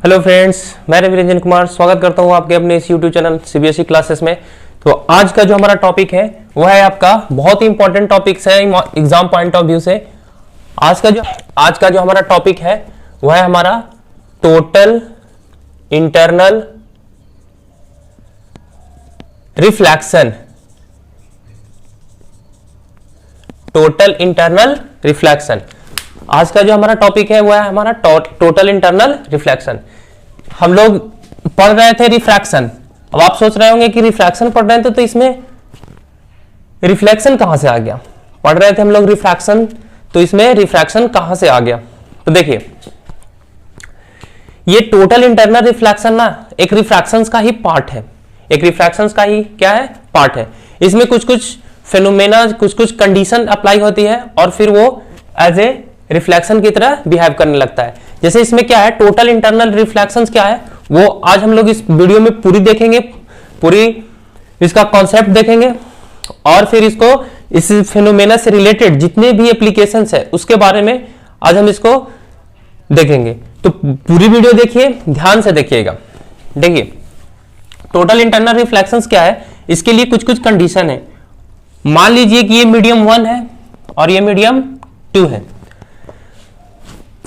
Hello friends, मैं रवि रंजन कुमार स्वागत करता हूं आपके अपने इस यूट्यूब चैनल सीबीएसई क्लासेस में। तो आज का जो हमारा टॉपिक है वो है आपका बहुत ही इंपॉर्टेंट टॉपिक्स है एग्जाम पॉइंट ऑफ व्यू से। आज का जो हमारा टॉपिक है वो है हमारा total internal reflection. Total internal reflection आज का जो हमारा टॉपिक है वो है हमारा टोटल इंटरनल रिफ्लेक्शन। हम लोग पढ़ रहे थे रिफ्रैक्शन। अब आप सोच रहे होंगे कि रिफ्रैक्शन पढ़ रहे थे तो इसमें रिफ्लेक्शन कहां से आ गया। पढ़ रहे थे हम लोग रिफ्रैक्शन, तो इसमें रिफ्रैक्शन कहां से आ गया। तो देखिए, ये टोटल इंटरनल रिफ्लेक्शन ना एक रिफ्रैक्शंस का ही पार्ट है। एक रिफ्रैक्शंस का ही क्या है, पार्ट है। इसमें कुछ कुछ फेनोमेना, कुछ कुछ कंडीशन अप्लाई होती है और फिर वो एज ए रिफ्लेक्शन की तरह बिहेव करने लगता है। जैसे इसमें क्या है, टोटल इंटरनल रिफ्लेक्शंस क्या है वो आज हम लोग इस वीडियो में पूरी देखेंगे, पूरी इसका कॉन्सेप्ट देखेंगे और फिर इसको इस फिनोमेना से रिलेटेड जितने भी एप्लीकेशंस है उसके बारे में आज हम इसको देखेंगे। तो पूरी वीडियो देखिए, ध्यान से देखिएगा। देखिए, टोटल इंटरनल रिफ्लेक्शंस क्या है, इसके लिए कुछ कुछ कंडीशन है। मान लीजिए कि ये मीडियम 1 है और ये मीडियम 2 है।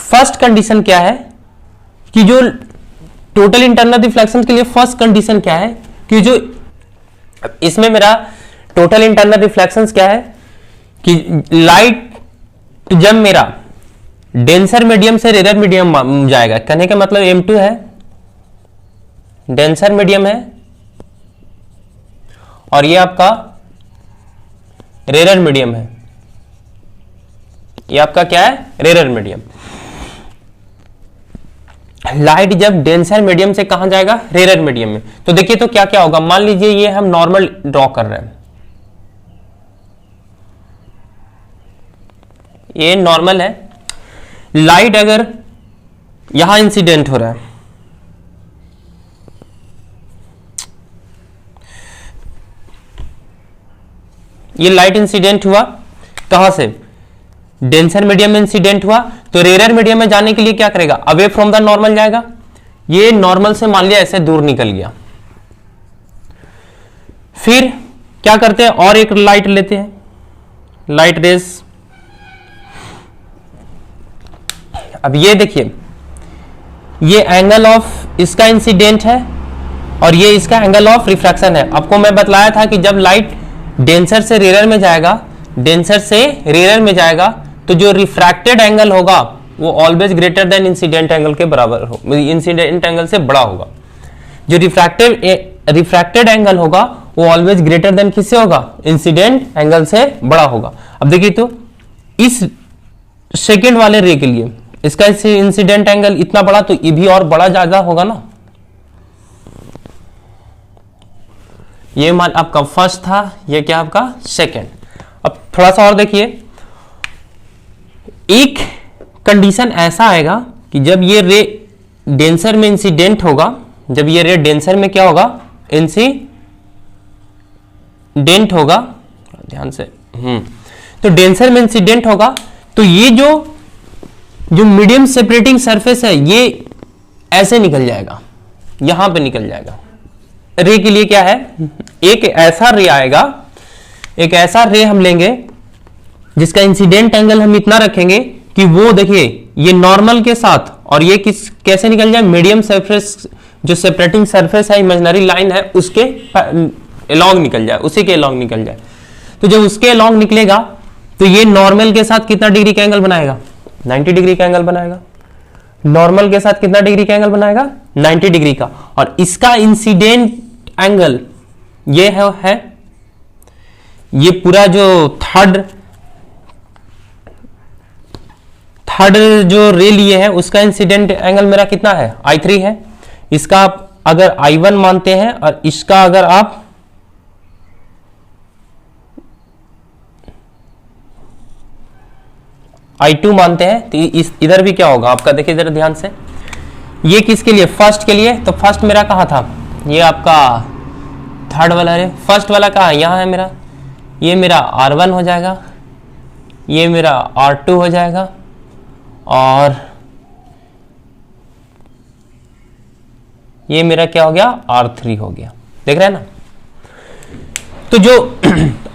फर्स्ट कंडीशन क्या है कि जो टोटल इंटरनल रिफ्लेक्शन के लिए फर्स्ट कंडीशन क्या है कि जो इसमें मेरा टोटल इंटरनल रिफ्लेक्शंस क्या है कि लाइट जब मेरा डेंसर मीडियम से रेयर मीडियम जाएगा, कहने का मतलब M2 है, डेंसर मीडियम है और ये आपका रेयर मीडियम है। ये आपका क्या है, रेयर मीडियम। लाइट जब डेंसर मीडियम से कहां जाएगा, रेयर मीडियम में। तो देखिए तो क्या क्या होगा। मान लीजिए ये हम नॉर्मल ड्रॉ कर रहे हैं, ये नॉर्मल है। लाइट अगर यहां इंसिडेंट हो रहा है, ये लाइट इंसिडेंट हुआ कहां से, डेंसर मीडियम में इंसिडेंट हुआ, तो रेयर मीडियम में जाने के लिए क्या करेगा, अवे फ्रॉम द नॉर्मल जाएगा। ये नॉर्मल से मान लिया ऐसे दूर निकल गया। फिर क्या करते हैं, और एक लाइट लेते हैं, लाइट रेज। अब ये देखिए, ये एंगल ऑफ इसका इंसिडेंट है और ये इसका एंगल ऑफ रिफ्रैक्शन है। आपको मैं बतलाया था कि जब लाइट डेंसर से रेयर में जाएगा, डेंसर से रेयर में जाएगा तो जो रिफ्रैक्टेड एंगल होगा वो always greater than incident angle के बराबर हो, इंसिडेंट एंगल से बड़ा होगा। जो रिफ्रैक्टेड एंगल होगा वो ऑलवेज ग्रेटर देन किससे होगा, इंसिडेंट एंगल से बड़ा होगा। अब देखिए तो इस सेकेंड वाले रे के लिए इसका इंसिडेंट एंगल इतना बड़ा, तो ये भी और बड़ा ज्यादा होगा ना। ये मान आपका फर्स्ट था, ये क्या आपका सेकेंड। अब थोड़ा सा और देखिए, एक कंडीशन ऐसा आएगा कि जब ये रे डेंसर में इंसिडेंट होगा, जब ये रे डेंसर में क्या होगा, इंसिडेंट होगा, ध्यान से तो डेंसर में इंसिडेंट होगा तो ये जो मीडियम सेपरेटिंग सरफेस है ये ऐसे निकल जाएगा, यहां पे निकल जाएगा। रे के लिए क्या है, एक ऐसा रे आएगा, एक ऐसा रे हम लेंगे जिसका इंसिडेंट एंगल हम इतना रखेंगे कि वो देखिए ये नॉर्मल के साथ और ये कैसे निकल जाए, मीडियम सरफेस जो सेपरेटिंग सरफेस है, इमेजिनरी लाइन है, उसके अलोंग निकल जाए, उसी के अलोंग निकल जाए। तो जब उसके अलोंग निकलेगा तो ये नॉर्मल के साथ कितना डिग्री का एंगल बनाएगा, 90 डिग्री का एंगल बनाएगा। नॉर्मल के साथ कितना डिग्री का एंगल बनाएगा, 90 डिग्री का। और इसका इंसिडेंट एंगल ये है ये पूरा जो थर्ड जो रे लिए है उसका इंसिडेंट एंगल मेरा कितना है, I3 है। इसका आप अगर I1 मानते हैं और इसका अगर आप I2 मानते हैं तो इधर भी क्या होगा आपका, देखिए जरा ध्यान से। ये किसके लिए, फर्स्ट के लिए। तो फर्स्ट मेरा कहां था, ये आपका थर्ड वाला है। फर्स्ट वाला कहां है, यहां है मेरा। ये मेरा R1 हो जाएगा, ये मेरा R2 हो जाएगा और ये मेरा क्या हो गया, R3 हो गया। देख रहे हैं ना। तो जो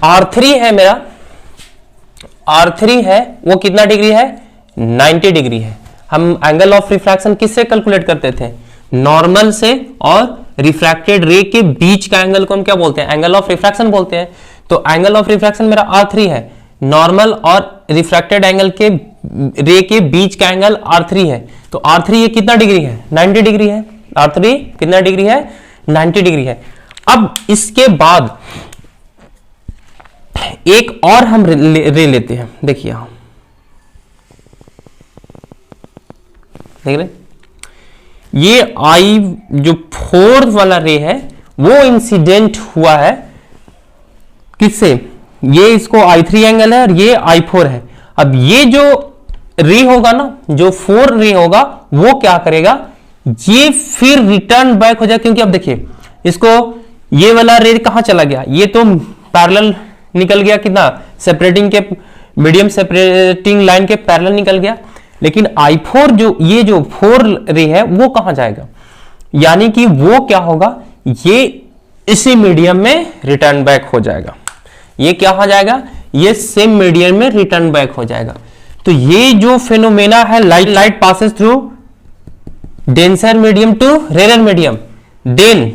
R3 है मेरा, R3 है वो कितना डिग्री है, 90 डिग्री है। हम एंगल ऑफ रिफ्रैक्शन किससे कैलकुलेट करते थे, नॉर्मल से, और रिफ्रैक्टेड रे के बीच का एंगल को हम क्या बोलते हैं, एंगल ऑफ रिफ्रैक्शन बोलते हैं। तो एंगल ऑफ रिफ्रैक्शन मेरा R3 है, नॉर्मल और रिफ्रैक्टेड एंगल के रे के बीच का एंगल R3 है। तो R3 ये कितना डिग्री है, 90 डिग्री है। R3 कितना डिग्री है, 90 डिग्री है। अब इसके बाद एक और हम रे लेते हैं, देखिए यहां देख रहे, ये आई जो 4 वाला रे है वो इंसिडेंट हुआ है किससे, ये इसको I3 एंगल है और ये I4 है। अब ये जो रे होगा ना, जो 4 रे होगा, वो क्या करेगा, ये फिर रिटर्न बैक हो जाए, क्योंकि अब देखिए इसको ये वाला रे कहां चला गया, ये तो पैरेलल निकल गया, कितना सेपरेटिंग के मीडियम सेपरेटिंग लाइन के पैरेलल निकल गया। लेकिन I4 जो ये जो 4 रे है वो कहां जाएगा, यानी कि वो क्या होगा, ये इसी मीडियम में रिटर्न बैक हो जाएगा। ये क्या हो जाएगा, ये सेम मीडियम में रिटर्न बैक हो जाएगा। तो ये जो फेनोमेना है, light passes through denser medium to rare medium, then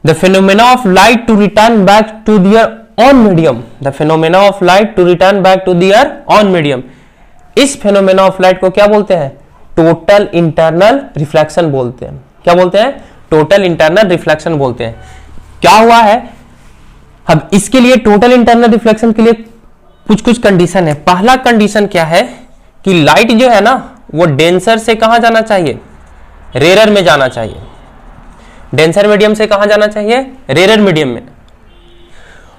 the phenomena of light to return back to their own medium, the phenomena of light to return back to their own medium. इस phenomena of light को क्या बोलते हैं, total internal reflection बोलते हैं। क्या बोलते हैं, टोटल इंटरनल रिफ्लेक्शन बोलते हैं। क्या हुआ है, अब इसके लिए टोटल इंटरनल रिफ्लेक्शन के लिए कुछ कुछ कंडीशन है। पहला कंडीशन क्या है कि लाइट जो है ना वो डेंसर से कहां जाना चाहिए, रेयर में जाना चाहिए। डेंसर मीडियम से कहां जाना चाहिए, रेयर मीडियम में।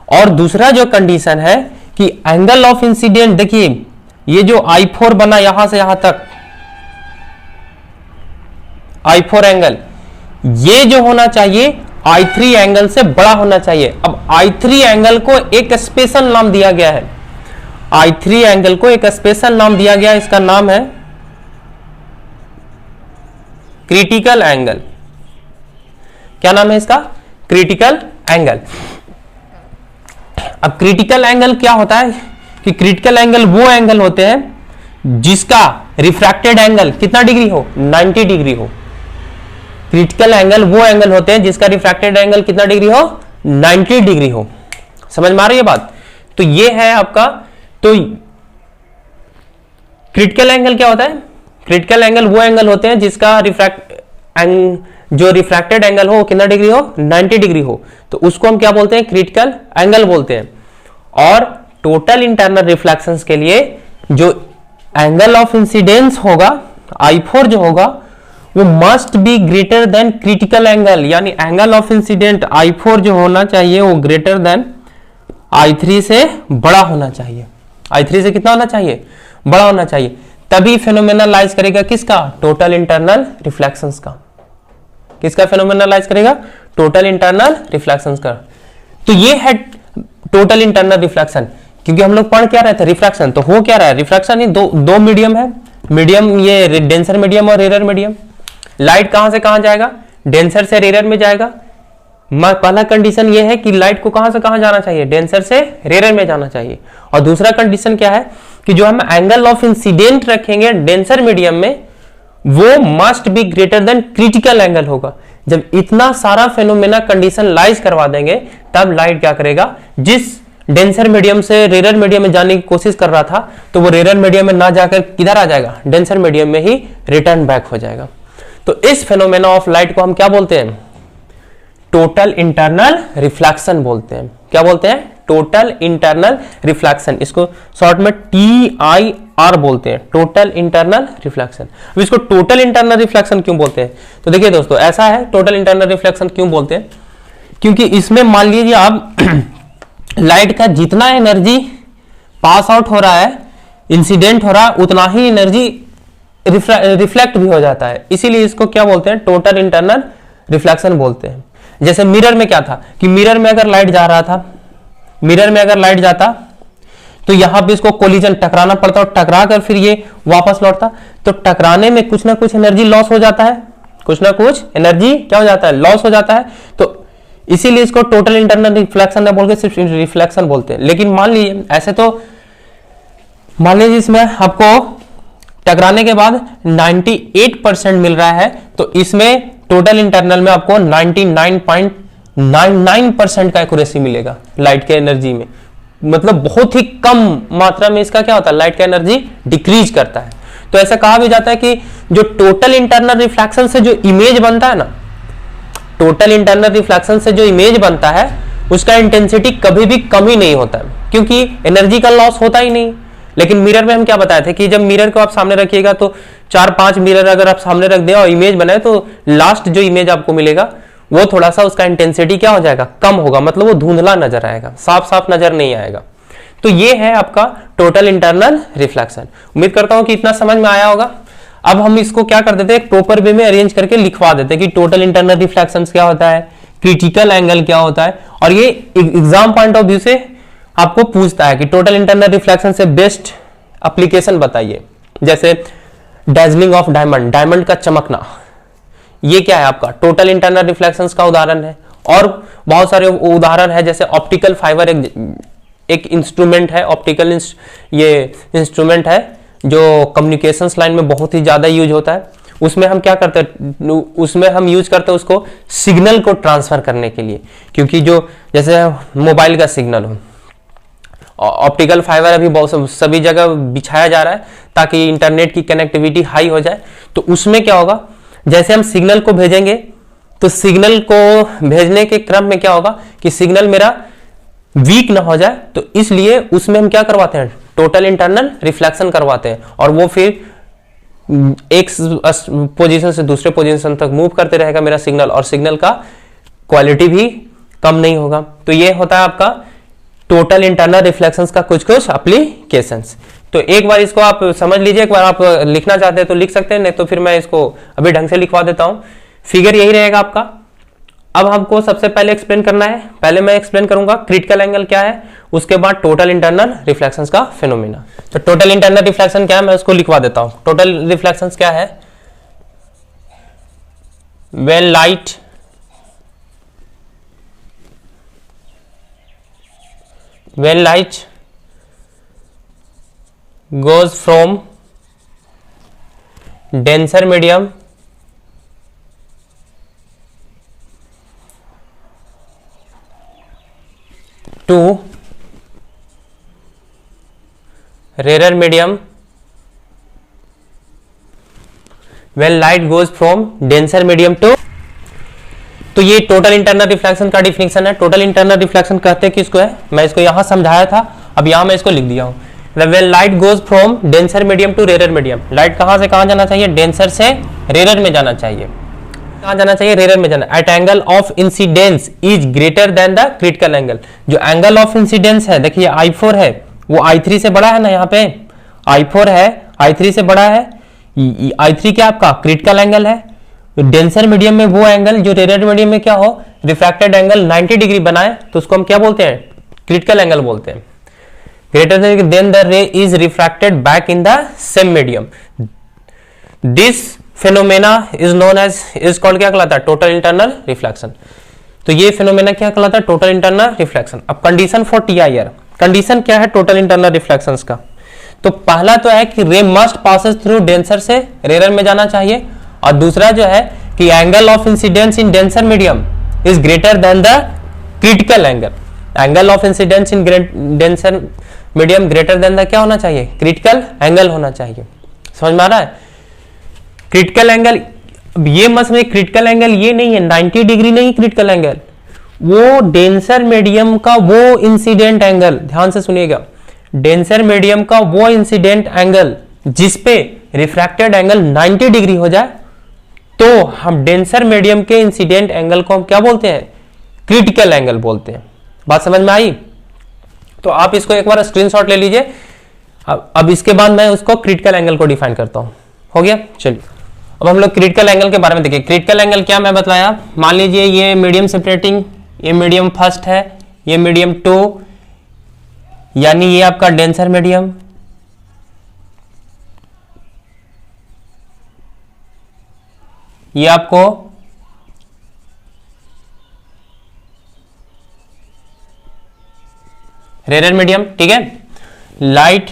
और दूसरा जो कंडीशन है कि एंगल ऑफ इंसिडेंट, देखिए ये जो I4 बना यहां से यहां तक, I4 एंगल, ये जो होना चाहिए I3 एंगल से बड़ा होना चाहिए। अब I3 एंगल को एक स्पेशल नाम दिया गया है, I3 एंगल को एक स्पेशल नाम दिया गया है, इसका नाम है क्रिटिकल एंगल। क्या नाम है इसका, क्रिटिकल एंगल। अब क्रिटिकल एंगल क्या होता है कि क्रिटिकल एंगल वो एंगल होते हैं जिसका रिफ्रैक्टेड एंगल कितना डिग्री हो, 90 डिग्री हो। क्रिटिकल एंगल वो एंगल होते हैं जिसका रिफ्रैक्टेड एंगल कितना डिग्री हो, 90 डिग्री हो। समझ में आ रही है बात। तो ये है आपका, तो क्रिटिकल एंगल क्या होता है, क्रिटिकल एंगल वो एंगल होते हैं जिसका जो रिफ्रैक्टेड एंगल हो कितना डिग्री हो, 90 डिग्री हो। तो उसको हम क्या बोलते हैं, क्रिटिकल एंगल बोलते हैं। और टोटल इंटरनल रिफ्लेक्शंस के लिए जो एंगल ऑफ इंसिडेंस होगा, I4 जो होगा, वो must be greater than critical angle, यानी एंगल ऑफ इंसिडेंट I4 जो होना चाहिए वो ग्रेटर देन I3 से बड़ा होना चाहिए। I3 से कितना होना चाहिए, बड़ा होना चाहिए। तभी फेनोमेना लाइज करेगा किसका, टोटल इंटरनल रिफ्लेक्शंस का। किसका फेनोमेना लाइज करेगा, टोटल इंटरनल रिफ्लेक्शंस का। तो ये है टोटल इंटरनल रिफ्लेक्शन। क्योंकि हम लोग पढ़ क्या रहे थे, रिफ्रैक्शन। तो हो क्या रहा है, रिफ्रैक्शन ही दो मीडियम है, मीडियम ये डेंसर मीडियम और रेयर मीडियम। लाइट कहां से कहां जाएगा, डेंसर से रेयर में जाएगा। पहला कंडीशन ये है कि लाइट को कहां से कहां जाना चाहिए, डेंसर से रेयर में जाना चाहिए। और दूसरा कंडीशन क्या है कि जो हम एंगल ऑफ इंसिडेंट रखेंगे डेंसर मीडियम में, वो must be greater than critical angle होगा। जब इतना सारा फेनोमेना कंडीशन लाइज करवा देंगे, तब लाइट क्या करेगा, जिस डेंसर मीडियम से रेयर मीडियम में जाने की कोशिश कर रहा था, तो वो रेयर मीडियम में ना जाकर किधर आ जाएगा, डेंसर मीडियम में ही रिटर्न बैक हो जाएगा। तो इस फेनोमेना ऑफ लाइट को हम क्या बोलते हैं, टोटल इंटरनल रिफ्लेक्शन बोलते हैं। क्या बोलते हैं, टोटल इंटरनल रिफ्लेक्शन। इसको शॉर्ट में TIR बोलते हैं, टोटल इंटरनल रिफ्लेक्शन। अब इसको टोटल इंटरनल रिफ्लेक्शन क्यों बोलते हैं, तो देखिए दोस्तों ऐसा है, टोटल इंटरनल रिफ्लेक्शन क्यों बोलते हैं, क्योंकि इसमें मान लीजिए आप लाइट का जितना एनर्जी पास आउट हो रहा है, इंसिडेंट हो रहा है, उतना ही एनर्जी रिफ्लेक्ट भी हो जाता है। इसीलिए इसको क्या बोलते हैं, टोटल इंटरनल रिफ्लेक्शन बोलते हैं। जैसे मिरर में क्या था कि मिरर में अगर लाइट जा रहा था, मिरर में अगर लाइट जाता तो यहां पे इसको कोलिजन टकराना पड़ता और टकरा कर फिर ये वापस लौटता। तो टकराने में कुछ ना कुछ एनर्जी लॉस हो जाता है, कुछ ना कुछ एनर्जी क्या हो जाता है, लॉस हो जाता है। तो इसीलिए इसको टोटल इंटरनल रिफ्लेक्शन ना बोल के सिर्फ रिफ्लेक्शन बोलते हैं। लेकिन मान लीजिए ऐसे तो मान लीजिए इसमें आपको टकराने के बाद 98% मिल रहा है, तो इसमें टोटल इंटरनल में आपको 99.99% का एक्यूरेसी मिलेगा लाइट के एनर्जी में। मतलब बहुत ही कम मात्रा में इसका क्या होता है, लाइट का एनर्जी डिक्रीज करता है। तो ऐसा कहा भी जाता है कि जो टोटल इंटरनल रिफ्लेक्शन से जो इमेज बनता है ना, टोटल इंटरनल रिफ्लेक्शन से जो इमेज बनता है उसका इंटेंसिटी कभी भी कम ही नहीं होता है, क्योंकि एनर्जी का लॉस होता ही नहीं। लेकिन मिरर में हम क्या बताए थे कि जब मिरर को आप सामने रखिएगा तो 4-5 मिरर अगर आप सामने रख दें और इमेज बनाए तो लास्ट जो इमेज आपको मिलेगा वो थोड़ा सा उसका इंटेंसिटी क्या हो जाएगा, कम होगा, मतलब वो धुंधला नजर आएगा, साफ साफ नजर नहीं आएगा। तो ये है आपका टोटल इंटरनल रिफ्लेक्शन। उम्मीद करता हूं कि इतना समझ में आया होगा। अब हम इसको क्या कर देते हैं, प्रॉपर वे में अरेंज करके लिखवा देते हैं कि टोटल इंटरनल रिफ्लेक्शन क्या होता है, क्रिटिकल एंगल क्या होता है। और ये एग्जाम पॉइंट ऑफ व्यू से आपको पूछता है कि टोटल इंटरनल रिफ्लेक्शन से बेस्ट एप्लीकेशन बताइए। जैसे डैजलिंग ऑफ डायमंड, डायमंड का चमकना, ये क्या है आपका टोटल इंटरनल रिफ्लेक्शन का उदाहरण है। और बहुत सारे उदाहरण है, जैसे ऑप्टिकल फाइबर एक इंस्ट्रूमेंट है, ऑप्टिकल ये इंस्ट्रूमेंट है जो कम्युनिकेशंस लाइन में बहुत ही ज्यादा यूज होता है। उसमें हम क्या करते हैं, उसमें हम यूज करते हैं उसको सिग्नल को ट्रांसफर करने के लिए, क्योंकि जो जैसे मोबाइल का सिग्नल हो, ऑप्टिकल फाइबर अभी बहुत सभी जगह बिछाया जा रहा है ताकि इंटरनेट की कनेक्टिविटी हाई हो जाए। तो उसमें क्या होगा, जैसे हम सिग्नल को भेजेंगे तो सिग्नल को भेजने के क्रम में क्या होगा कि सिग्नल मेरा वीक ना हो जाए, तो इसलिए उसमें हम क्या करवाते हैं, टोटल इंटरनल रिफ्लेक्शन करवाते हैं। और वो फिर एक पोजीशन से दूसरे पोजीशन तक मूव करते रहेगा मेरा सिग्नल, और सिग्नल का क्वालिटी भी कम नहीं होगा। तो ये होता है आपका टोटल इंटरनल रिफ्लेक्शंस का कुछ कुछ एप्लीकेशंस। तो एक बार इसको आप समझ लीजिए, एक बार आप लिखना चाहते हैं तो लिख सकते हैं, नहीं तो फिर मैं इसको अभी ढंग से लिखवा देता हूं। फिगर यही रहेगा आपका। अब हमको सबसे पहले एक्सप्लेन करना है, पहले मैं एक्सप्लेन करूंगा क्रिटिकल एंगल क्या है, उसके बाद टोटल इंटरनल रिफ्लेक्शंस का फिनोमेना। तो टोटल इंटरनल रिफ्लेक्शन क्या है मैं उसको लिखवा देता हूं। टोटल रिफ्लेक्शंस क्या है, when light goes from denser medium to rarer medium, when light goes from denser medium to, तो ये टोटल इंटरनल रिफ्लेक्शन का डिफिनेशन है। टोटल इंटरनल रिफ्लेक्शन कहते हैं किसको है, मैं इसको यहां समझाया था, अब यहां मैं इसको लिख दिया हूं। When light goes from denser medium to rarer medium, light कहां से कहां जाना चाहिए, डेंसर से रेरर में जाना चाहिए। कहां जाना चाहिए, रेरर में जाना। At angle of incidence is greater than the critical angle, जो एंगल ऑफ इंसिडेंस है, देखिए I4 है, वो I3 से बड़ा है ना, यहाँ पे I4 है, I3 से बड़ा है। I3 क्या आपका क्रिटिकल एंगल है। डेंसर मीडियम में वो एंगल जो रेरर मीडियम में क्या हो, रिफ्रैक्टेड एंगल 90 डिग्री बनाए, तो उसको हम क्या बोलते हैं, क्रिटिकल एंगल बोलते हैं। Greater than the ray is refracted back in the same medium, this phenomena is known as, is called क्या कहलाता है, टोटल इंटरनल रिफ्लेक्शन। तो ये फिनोमेना क्या कहलाता है, टोटल इंटरनल रिफ्लेक्शन। अब कंडीशन फॉर TIR, कंडीशन क्या है टोटल इंटरनल रिफ्लेक्शंस का, तो पहला तो है कि ray must passes through denser से रेरर में जाना चाहिए, और दूसरा जो है कि angle of incidence in denser medium is greater than the critical angle, angle of incidence in denser medium greater than the क्या होना चाहिए, क्रिटिकल एंगल होना चाहिए। समझ में आ रहा है, क्रिटिकल एंगल, ये मत समझिए क्रिटिकल एंगल ये नहीं है 90 डिग्री नहीं, क्रिटिकल एंगल वो डेंसर मीडियम का वो इंसिडेंट एंगल, ध्यान से सुनिएगा, डेंसर मीडियम का वो इंसिडेंट एंगल जिसपे रिफ्रैक्टेड एंगल 90 डिग्री हो जाए, तो हम डेंसर मीडियम के इंसिडेंट एंगल को हम क्या बोलते हैं, क्रिटिकल एंगल बोलते हैं। बात समझ में आई, तो आप इसको एक बार स्क्रीनशॉट ले लीजिए। अब इसके बाद मैं उसको क्रिटिकल एंगल को डिफाइन करता हूं, हो गया। चलिए अब हम लोग क्रिटिकल एंगल के बारे में देखिए। क्रिटिकल एंगल क्या मैं बताया, मान लीजिए ये मीडियम सेपरेटिंग, ये मीडियम फर्स्ट है, ये मीडियम 2, यानी ये आपका डेंसर मीडियम, ये आपको रेयर मीडियम, ठीक है। लाइट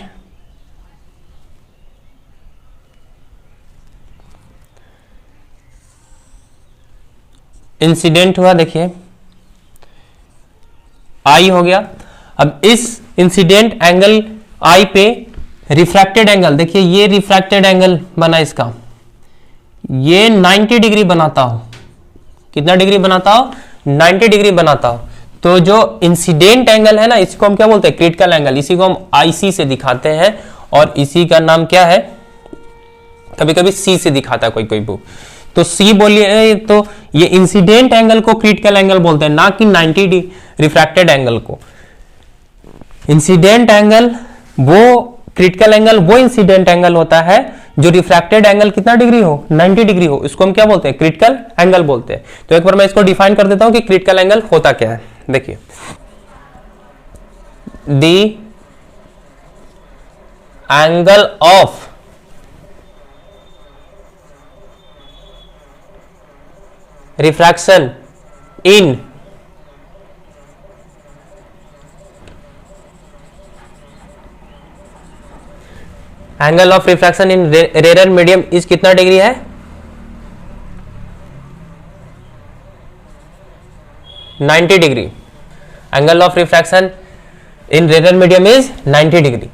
इंसिडेंट हुआ, देखिए आई हो गया। अब इस इंसिडेंट एंगल आई पे रिफ्रैक्टेड एंगल, देखिए ये रिफ्रैक्टेड एंगल बना इसका, ये 90 डिग्री बनाता हो। कितना डिग्री बनाता हो? 90 डिग्री बनाता हो। तो जो इंसिडेंट एंगल है ना, इसको हम क्या बोलते हैं? Critical angle. इसी को हम आईसी से दिखाते हैं और इसी का नाम क्या है? कभी कभी सी से दिखाता है कोई कोई बुक। तो सी बोलिए, तो ये इंसिडेंट एंगल को क्रिटिकल एंगल बोलते हैं, ना कि 90 रिफ्रैक्टेड एंगल को। इंसिडेंट एंगल वो, क्रिटिकल एंगल वो इंसिडेंट एंगल होता है जो रिफ्रैक्टेड एंगल कितना डिग्री हो? 90 डिग्री हो। इसको हम क्या बोलते हैं? क्रिटिकल एंगल बोलते हैं। तो एक बार मैं इसको डिफाइन कर देता हूं कि क्रिटिकल एंगल होता क्या है। देखिए, the angle of refraction in angle of refraction in rare medium is कितना डिग्री है? 90 degree. Angle of refraction in rare medium is 90 degree.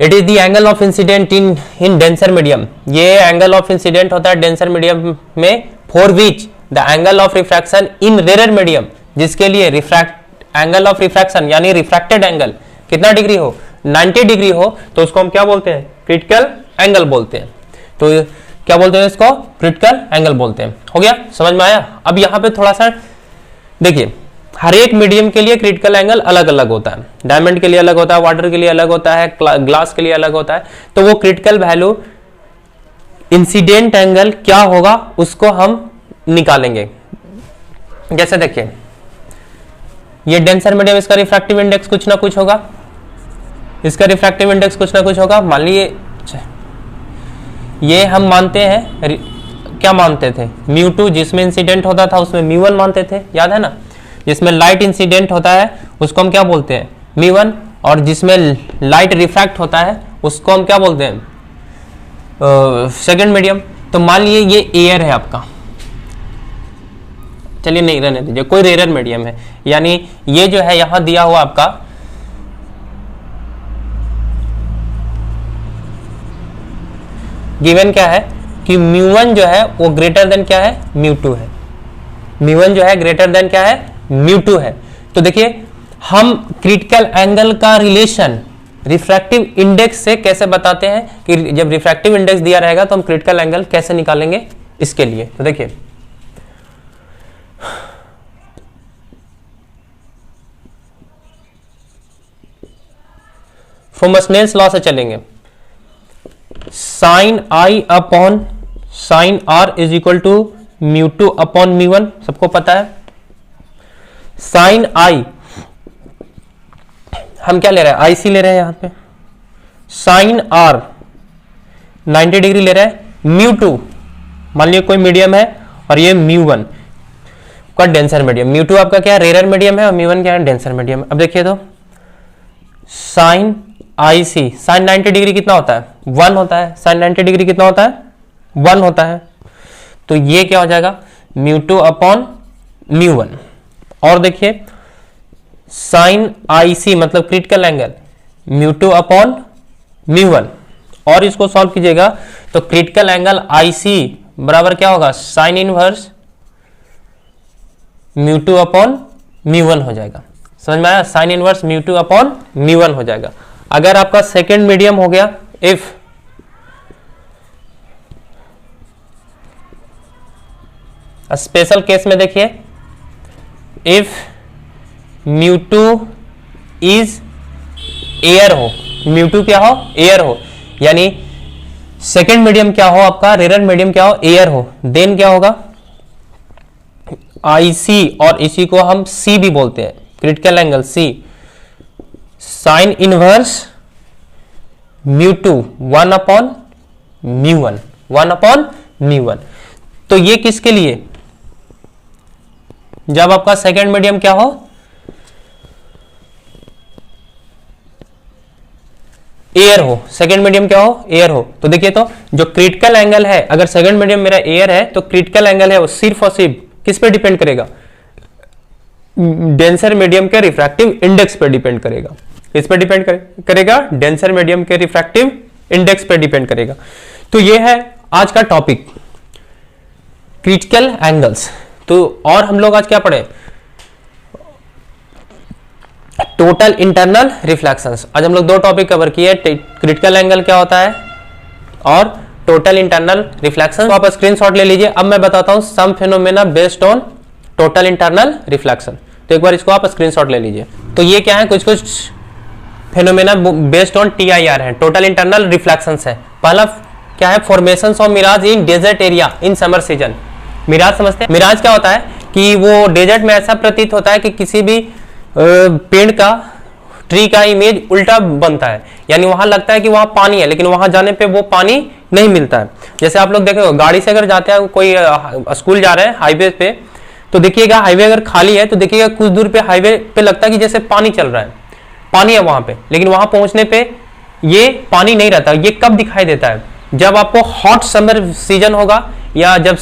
It is the angle of incident in denser medium. ये angle of incident होता है denser medium में, for which the angle of refraction in rare medium, जिसके लिए angle of refraction यानी refracted angle कितना degree हो? 90 degree हो। तो उसको हम क्या बोलते हैं? क्रिटिकल एंगल बोलते हैं। तो क्या बोलते हैं इसको? क्रिटिकल एंगल बोलते हैं। हो गया, समझ में आया? अब यहां पे थोड़ा सा देखिए, हर एक मीडियम के लिए क्रिटिकल एंगल अलग अलग होता है। डायमंड के लिए अलग होता है, वाटर के लिए अलग होता है, ग्लास के लिए अलग होता है। तो वो क्रिटिकल वैल्यू इंसिडेंट एंगल क्या होगा उसको हम निकालेंगे। जैसे देखिए, ये डेंसर मीडियम, इसका रिफ्रैक्टिव इंडेक्स कुछ ना कुछ होगा, इसका रिफ्रैक्टिव इंडेक्स कुछ ना कुछ होगा। मान लीजिए ये हम मानते हैं, क्या मानते थे? μ2 जिसमें इंसिडेंट होता था उसमें μ1 मानते थे, याद है ना? जिसमें लाइट इंसिडेंट होता है उसको हम क्या बोलते हैं? μ1। और जिसमें लाइट रिफ्रैक्ट होता है उसको हम क्या बोलते हैं? Second medium. तो मान लीजिए ये एयर है आपका, चलिए नहीं रहने दीजिए, कोई रेयर मीडियम है, यानी ये जो है यहां दिया हुआ आपका गिवन क्या है कि μ1 जो है वो ग्रेटर देन क्या है? μ2 है। μ1 जो है ग्रेटर देन क्या है? μ2 है। तो देखिए, हम क्रिटिकल एंगल का रिलेशन रिफ्रैक्टिव इंडेक्स से कैसे बताते हैं कि जब रिफ्रैक्टिव इंडेक्स दिया रहेगा तो हम क्रिटिकल एंगल कैसे निकालेंगे इसके लिए। तो देखिए, फ्रोमस्नेल्स लॉ से चलेंगे। Sine i upon sine r is equal to μ2 upon μ1, सबको पता है। साइन आई हम क्या ले रहे हैं? आईसी ले रहे हैं यहां पे। साइन आर 90 डिग्री ले रहे हैं। μ2 मान लीजिए कोई मीडियम है और ये μ1 का डेंसर मीडियम। μ2 आपका क्या है? रेयर मीडियम है और μ1 क्या है? Denser medium. अब देखिए, तो साइन आई सी, साइन 90 डिग्री कितना होता है? 1 होता है। साइन 90 डिग्री कितना होता है? 1 होता है। तो ये क्या हो जाएगा? μ2 अपॉन μ1। और देखिए, साइन आई सी मतलब क्रिटिकल एंगल μ2 अपॉन μ1, और इसको सॉल्व कीजिएगा तो क्रिटिकल एंगल आई सी बराबर क्या होगा? साइन इनवर्स μ2 अपॉन μ1 हो जाएगा। समझ में आया? साइन इनवर्स μ2 अपॉन μ1 हो जाएगा। अगर आपका सेकेंड मीडियम हो गया, इफ स्पेशल केस में देखिए, इफ μ2 इज एयर हो, μ2 क्या हो? एयर हो, यानी सेकेंड मीडियम क्या हो आपका? रेयर मीडियम क्या हो? एयर हो। देन क्या होगा? आईसी, और इसी को हम सी भी बोलते हैं, critical angle C, sine inverse μ2 1 upon μ1, 1 upon μ1। तो ये किसके लिए, जब आपका सेकेंड मीडियम क्या हो, एयर हो, सेकेंड मीडियम क्या हो, एयर हो। तो देखिए, तो जो क्रिटिकल एंगल है, अगर सेकेंड मीडियम मेरा एयर है तो क्रिटिकल एंगल है वो सिर्फ और सिर्फ किस पे डिपेंड करेगा, डेंसर मीडियम के रिफ्रैक्टिव इंडेक्स पे डिपेंड करेगा। किस पे डिपेंड करेगा, डेंसर मीडियम के रिफ्रैक्टिव इंडेक्स पे डिपेंड करेगा। तो ये है आज का टॉपिक, क्रिटिकल एंगल्स। तो और हम लोग आज क्या पढ़े, टोटल इंटरनल रिफ्लेक्शंस। आज हम लोग दो टॉपिक कवर किए, क्रिटिकल एंगल क्या होता है और टोटल इंटरनल रिफ्लेक्शन। तो आप स्क्रीनशॉट ले लीजिए। अब मैं बताता हूं some phenomena based on total internal reflection. तो एक बार इसको आप स्क्रीनशॉट ले लीजिए। तो ये क्या है, कुछ कुछ फिनोमेना बेस्ड ऑन TIR है, टोटल इंटरनल रिफ्लेक्शंस है। पहला क्या है, formations of mirage in desert area in summer season. Mirage समझते हैं, मिराज क्या होता है कि वो डेजर्ट में ऐसा प्रतीत होता है कि किसी भी पेड़ का, ट्री का इमेज उल्टा बनता है, यानी वहां लगता है कि वहां पानी है, लेकिन वहां जाने पे वो पानी नहीं मिलता है। जैसे आप लोग देखे गाड़ी से अगर जाते हैं, कोई स्कूल जा रहे हैं हाईवे पे, तो देखिएगा हाईवे अगर खाली है तो देखिएगा कुछ दूर पे हाईवे पे लगता है कि जैसे पानी चल रहा है, पानी है वहां पे, लेकिन वहां पहुंचने पे ये पानी नहीं रहता। ये कब दिखाई देता है, जब आपको हॉट समर सीजन होगा या जब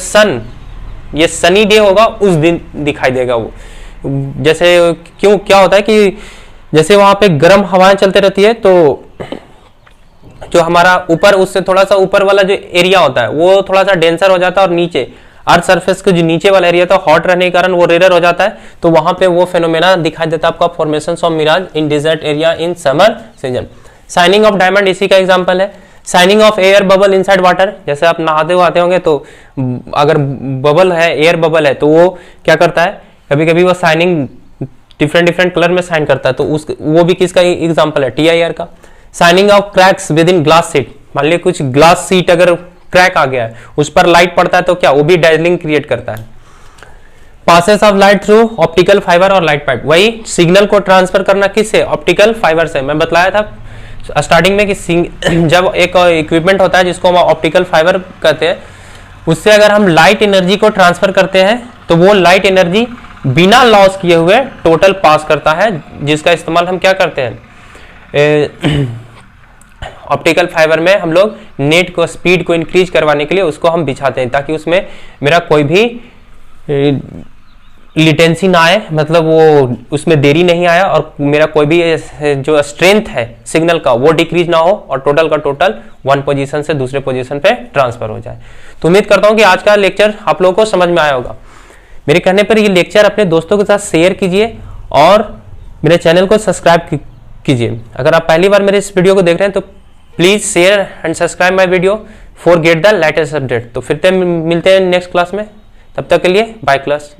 ये सनी डे होगा, उस दिन दिखाई देगा वो। जैसे क्यों, क्या होता है कि जैसे वहां पे गर्म हवाएं चलते रहती है, तो जो हमारा ऊपर, उससे थोड़ा सा ऊपर वाला जो एरिया होता है वो थोड़ा सा डेंसर हो जाता है, और नीचे अर्थ सरफेस के जो नीचे वाला एरिया था हॉट रहने के कारण वो रेयर हो जाता है। तो वहां पे वो फेनोमेना दिखाई देता है आपका, formations of mirage in desert area in summer season. Shining of diamond इसी का एग्जांपल है। Shining of air bubble inside water, जैसे आप नहाते हुए आते होंगे, तो अगर बबल है, एयर बबल है, तो वो क्या करता है, कभी कभी वो शाइनिंग डिफरेंट कलर में शाइन करता है, तो वो भी किसका एग्जांपल है, TIR का। Shining of cracks with in glass seat, मान लीजिए कुछ ग्लास सीट अगर क्रैक आ गया है, उस पर लाइट पड़ता है तो क्या, वो भी डाइजलिंग क्रिएट करता है। Passes of light through optical fibre और लाइट पाइप, वही सिग्नल को ट्रांसफर करना किससे, ऑप्टिकल फाइबर से। मैं बतलाया था स्टार्टिंग में कि जब एक इक्विपमेंट होता है जिसको हम ऑप्टिकल फाइबर कहते हैं, उससे अगर हम लाइट एनर्जी को ट्रांसफर करते हैं तो वो लाइट एनर्जी बिना लॉस किए हुए टोटल पास करता है, जिसका इस्तेमाल हम क्या करते हैं, ऑप्टिकल फाइबर में हम लोग नेट को, स्पीड को इंक्रीज करवाने के लिए उसको हम बिछाते हैं, ताकि उसमें मेरा कोई भी लिटेंसी ना आए, मतलब वो उसमें देरी नहीं आया, और मेरा कोई भी जो स्ट्रेंथ है सिग्नल का वो डिक्रीज ना हो, और टोटल का टोटल वन पोजीशन से दूसरे पोजीशन पे ट्रांसफर हो जाए। तो उम्मीद करता हूं कि आज का लेक्चर आप लोगों को समझ में आया होगा। मेरे कहने पर ये लेक्चर अपने दोस्तों के साथ शेयर कीजिए और मेरे चैनल को सब्सक्राइब कीजिए। अगर आप पहली बार मेरे इस वीडियो को देख रहे हैं तो please share and subscribe my video for get the latest update. तो फिर मिलते हैं नेक्स्ट क्लास में, तब तक के लिए बाय क्लास।